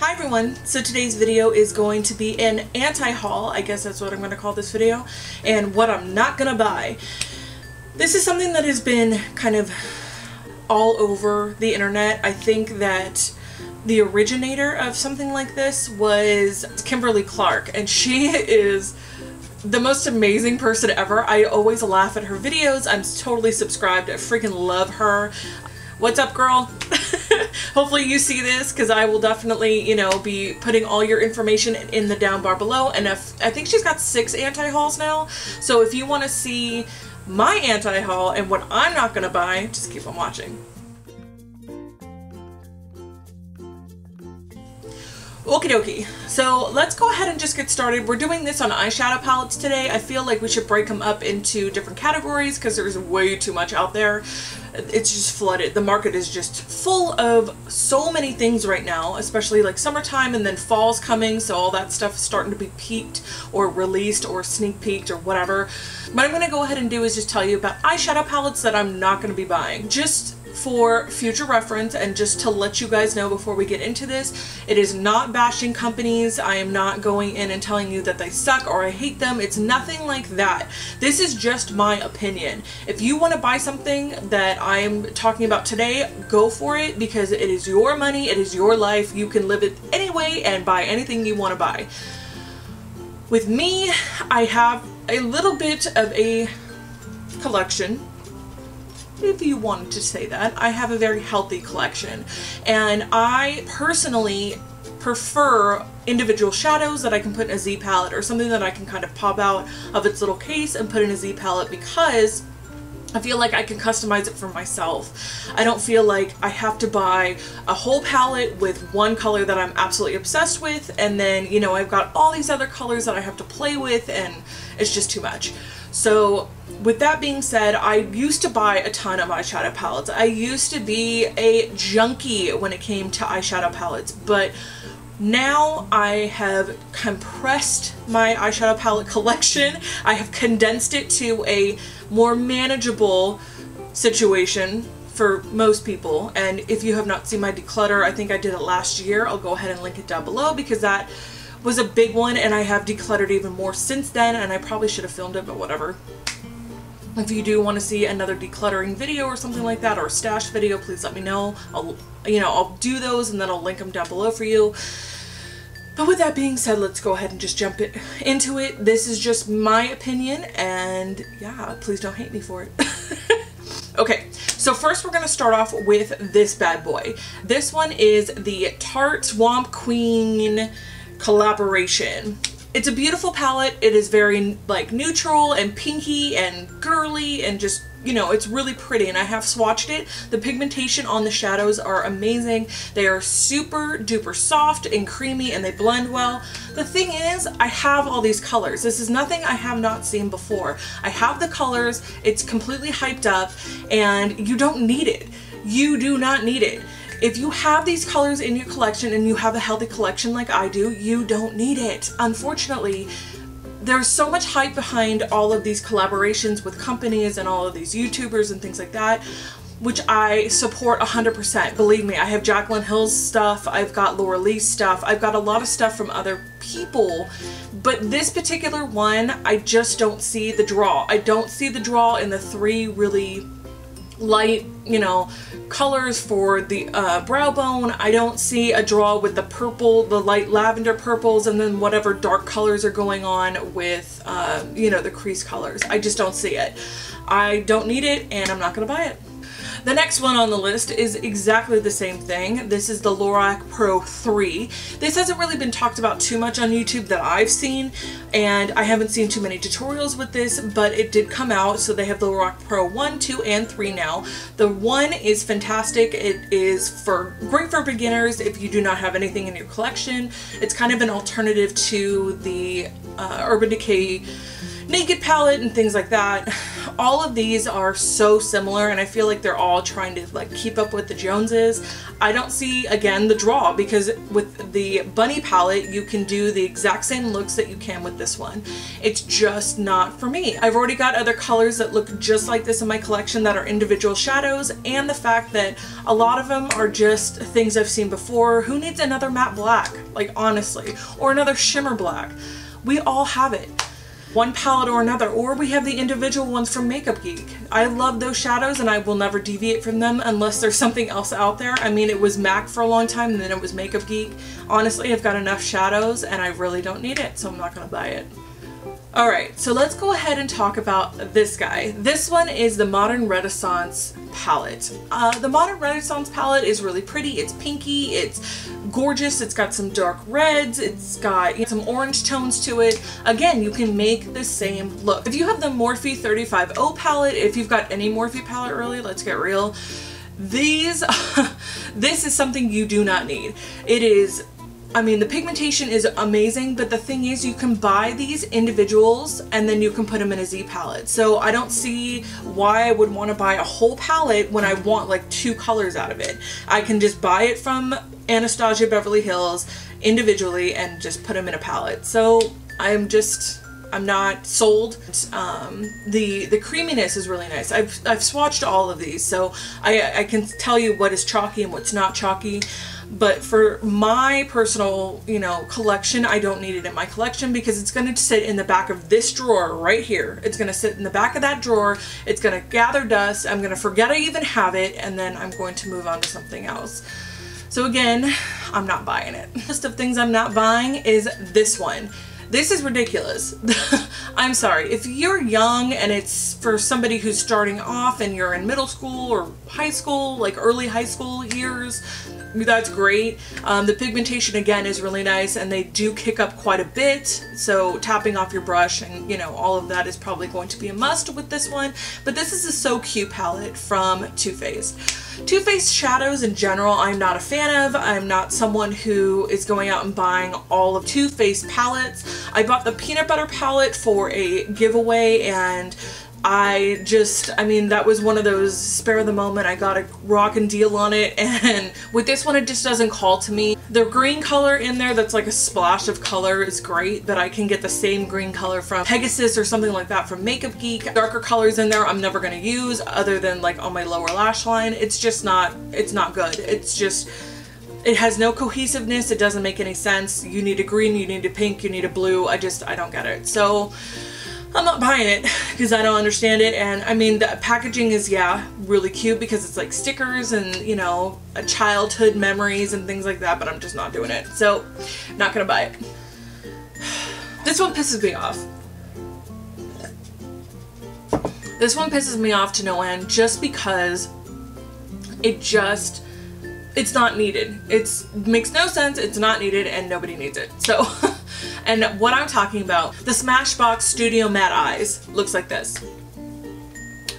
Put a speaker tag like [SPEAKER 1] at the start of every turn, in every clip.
[SPEAKER 1] Hi everyone, so today's video is going to be an anti-haul, I guess that's what I'm going to call this video, and what I'm not going to buy. This is something that has been kind of all over the internet. I think that the originator of something like this was Kimberly Clark, and she is the most amazing person ever. I always laugh at her videos. I'm totally subscribed. I freaking love her. What's up, girl? Hopefully you see this, because I will definitely, you know, be putting all your information in the down bar below. And I think she's got 6 anti-hauls now. So if you want to see my anti-haul and what I'm not going to buy, just keep on watching. Okie dokie. So let's go ahead and just get started. We're doing this on eyeshadow palettes today. I feel like we should break them up into different categories because there's way too much out there. It's just flooded. The market is just full of so many things right now, especially like summertime, and then fall's coming, so all that stuff is starting to be peaked or released or sneak peeked or whatever. What I'm going to go ahead and do is just tell you about eyeshadow palettes that I'm not going to be buying, just for future reference and just to let you guys know before we get into this. It is not bashing companies. I am not going in and telling you that they suck or I hate them. It's nothing like that. This is just my opinion. If you want to buy something that I am talking about today, go for it, because it is your money, it is your life. You can live it anyway and buy anything you want to buy. With me, I have a little bit of a collection, if you wanted to say that. I have a very healthy collection, and I personally prefer individual shadows that I can put in a Z palette, or something that I can kind of pop out of its little case and put in a Z palette, because I feel like I can customize it for myself. I don't feel like I have to buy a whole palette with one color that I'm absolutely obsessed with, and then, you know, I've got all these other colors that I have to play with, and it's just too much. So with that being said, I used to buy a ton of eyeshadow palettes. I used to be a junkie when it came to eyeshadow palettes, but now I have compressed my eyeshadow palette collection. I have condensed it to a more manageable situation for most people. And if you have not seen my declutter, I think I did it last year. I'll go ahead and link it down below, because that was a big one, and I have decluttered even more since then, and I probably should have filmed it, but whatever. If you do want to see another decluttering video or something like that, or a stash video, please let me know. I'll do those, and then I'll link them down below for you. But with that being said, let's go ahead and just jump into it. This is just my opinion, and yeah, please don't hate me for it. Okay, so first we're going to start off with this bad boy. This one is the Tarte Swamp Queen collaboration. It's a beautiful palette. It is very like neutral and pinky and girly, and just, you know, it's really pretty, and I have swatched it. The pigmentation on the shadows are amazing. They are super duper soft and creamy, and they blend well. The thing is, I have all these colors. This is nothing I have not seen before. I have the colors. It's completely hyped up, and you don't need it. You do not need it. If you have these colors in your collection and you have a healthy collection like I do, you don't need it. Unfortunately, there's so much hype behind all of these collaborations with companies and all of these YouTubers and things like that, which I support 100%. Believe me, I have Jaclyn Hill's stuff, I've got Laura Lee's stuff, I've got a lot of stuff from other people, but this particular one, I just don't see the draw. I don't see the draw in the 3 really light, you know, colors for the brow bone. I don't see a draw with the purple, the light lavender purples, and then whatever dark colors are going on with, you know, the crease colors. I just don't see it. I don't need it, and I'm not going to buy it. The next one on the list is exactly the same thing. This is the Lorac Pro 3. This hasn't really been talked about too much on YouTube that I've seen, and I haven't seen too many tutorials with this, but it did come out, so they have the Lorac Pro 1, 2, and 3 now. The 1 is fantastic. It is great for beginners if you do not have anything in your collection. It's kind of an alternative to the Urban Decay Naked palette and things like that. all of these are so similar, and I feel like they're all trying to like keep up with the Joneses. I don't see, again, the draw, because with the Bunny palette you can do the exact same looks that you can with this one. It's just not for me. I've already got other colors that look just like this in my collection that are individual shadows, and the fact that a lot of them are just things I've seen before. Who needs another matte black? Like, honestly. Or another shimmer black. We all have it. One palette or another, or we have the individual ones from Makeup Geek. I love those shadows and I will never deviate from them unless there's something else out there. I mean, it was MAC for a long time and then it was Makeup Geek. Honestly, I've got enough shadows and I really don't need it, so I'm not gonna buy it. Alright, so let's go ahead and talk about this guy. This one is the Modern Renaissance palette. The Modern Renaissance palette is really pretty. It's pinky, it's gorgeous, it's got some dark reds, it's got some orange tones to it. Again, you can make the same look. If you have the Morphe 35O palette, if you've got any Morphe palette really, let's get real, this is something you do not need. It is, I mean, the pigmentation is amazing, but the thing is you can buy these individuals and then you can put them in a Z palette. So I don't see why I would want to buy a whole palette when I want like 2 colors out of it. I can just buy it from Anastasia Beverly Hills individually and just put them in a palette. So I'm not sold. The creaminess is really nice. I've swatched all of these, so I can tell you what is chalky and what's not chalky. But for my personal, you know, collection, I don't need it in my collection because it's going to sit in the back of this drawer right here. It's going to sit in the back of that drawer. It's going to gather dust. I'm going to forget I even have it, and then I'm going to move on to something else. So again, I'm not buying it. The list of things I'm not buying is this one. This is ridiculous. I'm sorry. If you're young and it's for somebody who's starting off and you're in middle school or high school, like early high school years, that's great. The pigmentation again is really nice and they do kick up quite a bit, so tapping off your brush and, you know, all of that is probably going to be a must with this one. But this is a So Cute palette from Too Faced. Too Faced shadows in general I'm not a fan of. I'm not someone who is going out and buying all of Too Faced palettes. I bought the peanut butter palette for a giveaway and I mean, that was one of those spare of the moment, I got a rockin' deal on it, and with this one it just doesn't call to me. The green color in there that's like a splash of color is great, but I can get the same green color from Pegasus or something like that from Makeup Geek. Darker colors in there I'm never gonna use other than like on my lower lash line. It's just not, it's not good. It's just, it has no cohesiveness, it doesn't make any sense. You need a green, you need a pink, you need a blue. I don't get it. So I'm not buying it because I don't understand it. And I mean, the packaging is, yeah, really cute because it's like stickers and, you know, childhood memories and things like that, but I'm just not doing it. So, not gonna buy it. This one pisses me off. This one pisses me off to no end just because it's not needed. It makes no sense, it's not needed, and nobody needs it. So, and what I'm talking about, the Smashbox Studio Matte Eyes looks like this.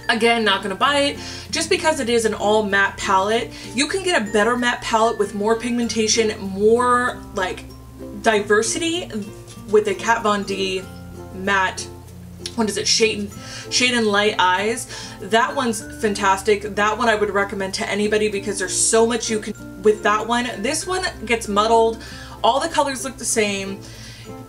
[SPEAKER 1] Again, not gonna buy it. Just because it is an all matte palette, you can get a better matte palette with more pigmentation, more like diversity with a Kat Von D matte, what is it, Shade and Light Eyes. That one's fantastic. That one I would recommend to anybody because there's so much you can with that one. This one gets muddled. All the colors look the same.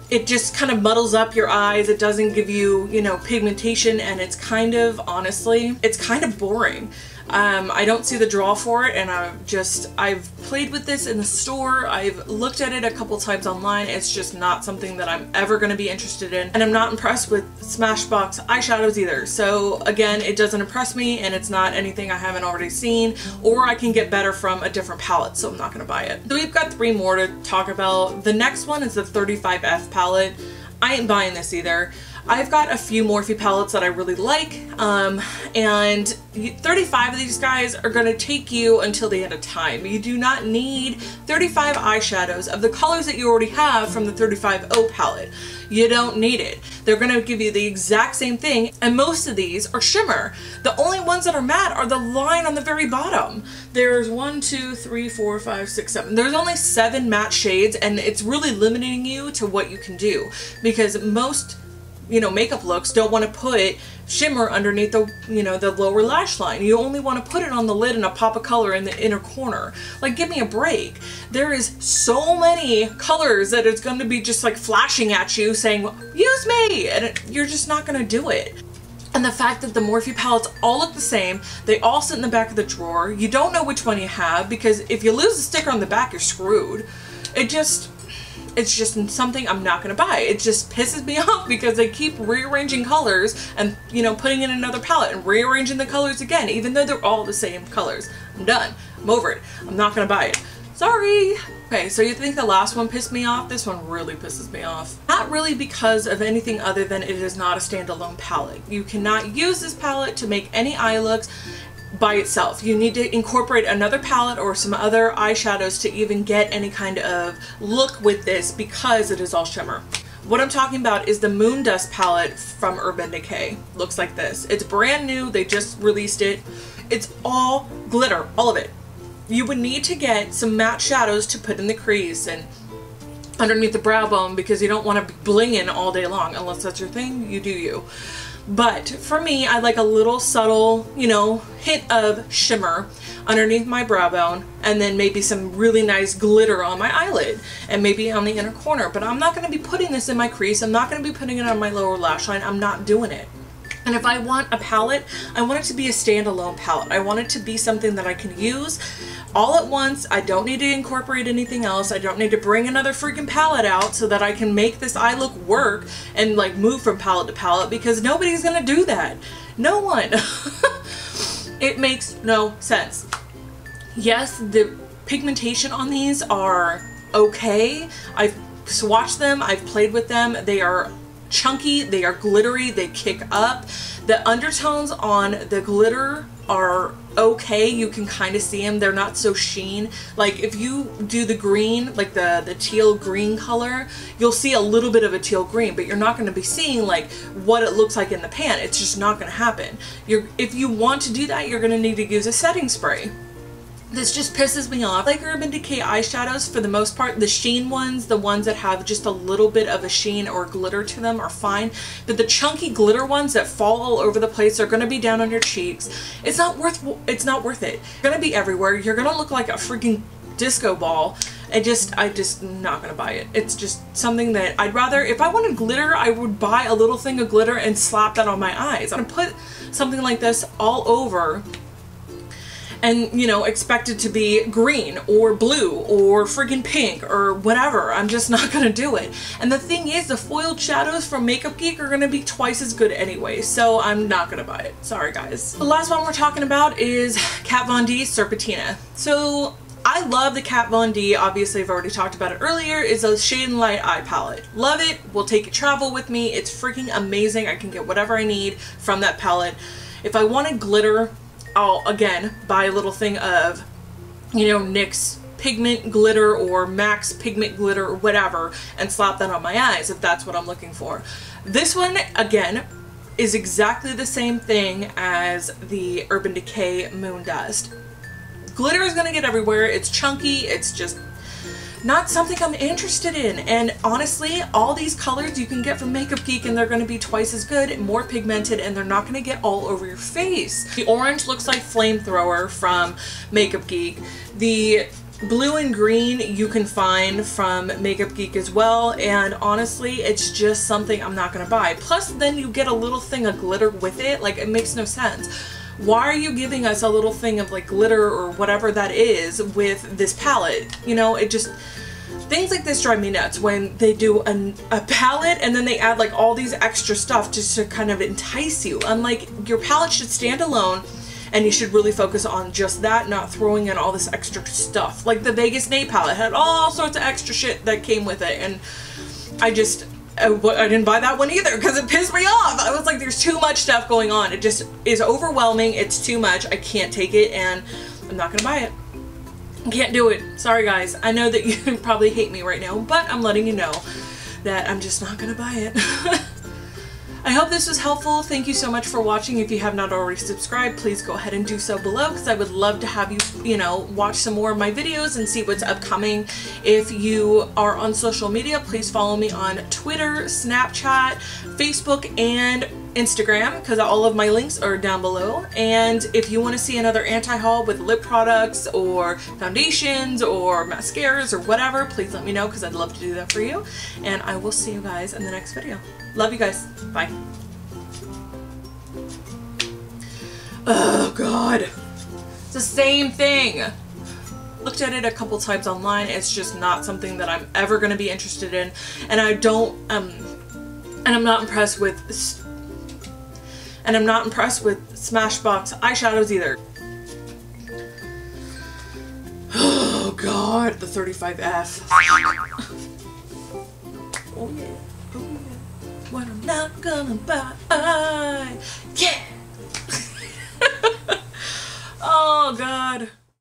[SPEAKER 1] It just kind of muddles up your eyes. It doesn't give you, you know, pigmentation, and it's kind of, honestly, it's kind of boring. I don't see the draw for it, and I've played with this in the store. I've looked at it a couple times online. It's just not something that I'm ever going to be interested in, and I'm not impressed with Smashbox eyeshadows either. So again, it doesn't impress me, and it's not anything I haven't already seen, or I can get better from a different palette, so I'm not going to buy it. So we've got 3 more to talk about. The next one is the 35F palette. I ain't buying this either. I've got a few Morphe palettes that I really like, and 35 of these guys are going to take you until the end of time. You do not need 35 eyeshadows of the colors that you already have from the 35O palette. You don't need it. They're going to give you the exact same thing, and most of these are shimmer. The only ones that are matte are the line on the very bottom. There's 1, 2, 3, 4, 5, 6, 7. There's only 7 matte shades, and it's really limiting you to what you can do, because most you know, makeup looks don't want to put shimmer underneath the, you know, the lower lash line. You only want to put it on the lid and a pop of color in the inner corner. Like, give me a break. There is so many colors that it's going to be just like flashing at you saying, use me, and you're just not going to do it. And the fact that the Morphe palettes all look the same, they all sit in the back of the drawer, you don't know which one you have, because if you lose the sticker on the back, you're screwed. It's just something I'm not gonna buy. It just pisses me off because they keep rearranging colors and, you know, putting in another palette and rearranging the colors again, even though they're all the same colors. I'm done. I'm over it. I'm not gonna buy it. Sorry. Okay, so you think the last one pissed me off? This one really pisses me off. Not really because of anything other than it is not a standalone palette. You cannot use this palette to make any eye looks by itself. You need to incorporate another palette or some other eyeshadows to even get any kind of look with this because it is all shimmer. What I'm talking about is the Moondust palette from Urban Decay. Looks like this. It's brand new. They just released it. It's all glitter, all of it. You would need to get some matte shadows to put in the crease and underneath the brow bone because you don't want to be blinging all day long. Unless that's your thing, you do you. But for me, I like a little subtle, you know, hint of shimmer underneath my brow bone, and then maybe some really nice glitter on my eyelid and maybe on the inner corner. But I'm not going to be putting this in my crease. I'm not going to be putting it on my lower lash line. I'm not doing it. And if I want a palette, I want it to be a standalone palette. I want it to be something that I can use all at once. I don't need to incorporate anything else. I don't need to bring another freaking palette out so that I can make this eye look work and like move from palette to palette, because nobody's gonna do that. No one. It makes no sense. Yes, the pigmentation on these are okay. I've swatched them, I've played with them. They are chunky, they are glittery, they kick up. The undertones on the glitter are okay. You can kind of see them. They're not so sheen. Like if you do the green, like the teal green color, you'll see a little bit of a teal green, but you're not going to be seeing like what it looks like in the pan. It's just not going to happen. If you want to do that, you're going to need to use a setting spray. This just pisses me off. Like Urban Decay eyeshadows, for the most part, the sheen ones, the ones that have just a little bit of a sheen or glitter to them are fine. But the chunky glitter ones that fall all over the place are going to be down on your cheeks. It's not worth it. It's going to be everywhere. You're going to look like a freaking disco ball. I'm just not going to buy it. It's just something that I'd rather, if I wanted glitter, I would buy a little thing of glitter and slap that on my eyes. I'm going to put something like this all over and, you know, expect it to be green or blue or friggin' pink or whatever. I'm just not gonna do it. And the thing is, the foiled shadows from Makeup Geek are gonna be twice as good anyway, so I'm not gonna buy it. Sorry, guys. The last one we're talking about is Kat Von D Serpentina. So I love the Kat Von D. Obviously, I've already talked about it earlier. It's a Shade and Light eye palette. Love it. Will take it travel with me. It's freaking amazing. I can get whatever I need from that palette. If I wanted glitter, I'll again buy a little thing of, you know, NYX pigment glitter or MAC pigment glitter or whatever and slap that on my eyes if that's what I'm looking for. This one, again, is exactly the same thing as the Urban Decay Moondust. Glitter is going to get everywhere. It's chunky. It's just not something I'm interested in. And honestly, all these colors you can get from Makeup Geek and they're going to be twice as good, more pigmented, and they're not going to get all over your face. The orange looks like Flamethrower from Makeup Geek. The blue and green you can find from Makeup Geek as well, and honestly, it's just something I'm not going to buy. Plus, then you get a little thing of glitter with it. Like, it makes no sense. Why are you giving us a little thing of like glitter or whatever that is with this palette? You know, it just, things like this drive me nuts when they do a palette and then they add like all these extra stuff just to kind of entice you. I'm like, your palette should stand alone and you should really focus on just that, not throwing in all this extra stuff. Like the Vegas Nay palette had all sorts of extra shit that came with it, and I didn't buy that one either because it pissed me off. I was like, there's too much stuff going on. It just is overwhelming. It's too much. I can't take it, and I'm not gonna buy it. I can't do it. Sorry, guys. I know that you probably hate me right now, but I'm letting you know that I'm just not gonna buy it. I hope this was helpful. Thank you so much for watching. If you have not already subscribed, please go ahead and do so below, because I would love to have you, watch some more of my videos and see what's upcoming. If you are on social media, please follow me on Twitter, Snapchat, Facebook, and Instagram, because all of my links are down below. And if you want to see another anti-haul with lip products or foundations or mascaras or whatever, please let me know, because I'd love to do that for you. And I will see you guys in the next video. Love you guys. Bye. Oh God. It's the same thing. Looked at it a couple times online. It's just not something that I'm ever going to be interested in. And I don't, and I'm not impressed with Smashbox eyeshadows either. Oh God, the 35F. Oh yeah, oh yeah. What I'm not gonna buy. Yeah. Oh God.